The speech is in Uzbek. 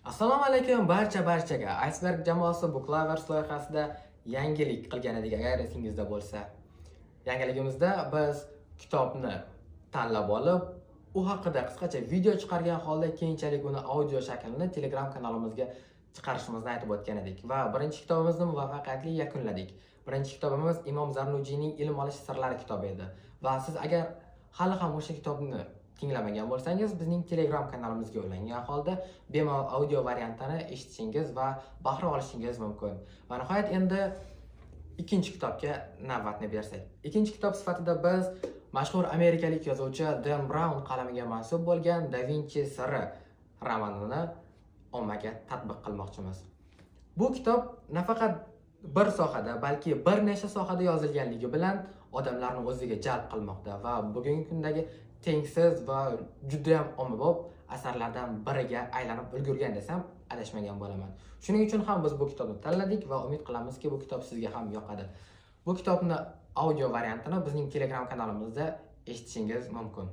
Assalomu alaykum barchaga. Iceberg jamoasi Booklovers loyihasida yangilik qilgan edik, agar esingizda bo'lsa. Yangiligimizda biz kitobni tanlab olib, u haqida qisqacha video chiqargan holda keyinchalik uni audio shaklini Telegram kanalimizga chiqarishimizni aytib o'tgan edik va birinchi kitobimizni muvaffaqiyatli yakunladik. Birinchi kitobimiz Imom Zarnujining Ilm olish sirlari kitobi edi va siz agar hali ham o'sha kitobni tinglamagan bo'lsangiz, bizning Telegram kanalimizga ulangan holda bemalol audio variantini eshitishingiz va bahra olishingiz mumkin. Va nihoyat endi ikkinchi kitobga navbatni bersak. Ikkinchi kitob sifatida biz mashhur amerikalik yozuvchi Dan Brown qalamiga mansub bo'lgan Da Vinci siri romanini ommaga tatbiq qilmoqchimiz. Bu kitob nafaqat bir sohada, balki bir necha sohada yozilganligi bilan odamlarni o'ziga jalb qilmoqda va bugungi kundagi tengsiz va juda ham ommabop asarlardan biriga aylanib ulgurgan desam adashmagan bo'laman. Shuning uchun ham biz bu kitobni tanladik va umid qilamizki, bu kitob sizga ham yoqadi. Bu kitobni audio variantini bizning Telegram kanalimizda eshitishingiz mumkin.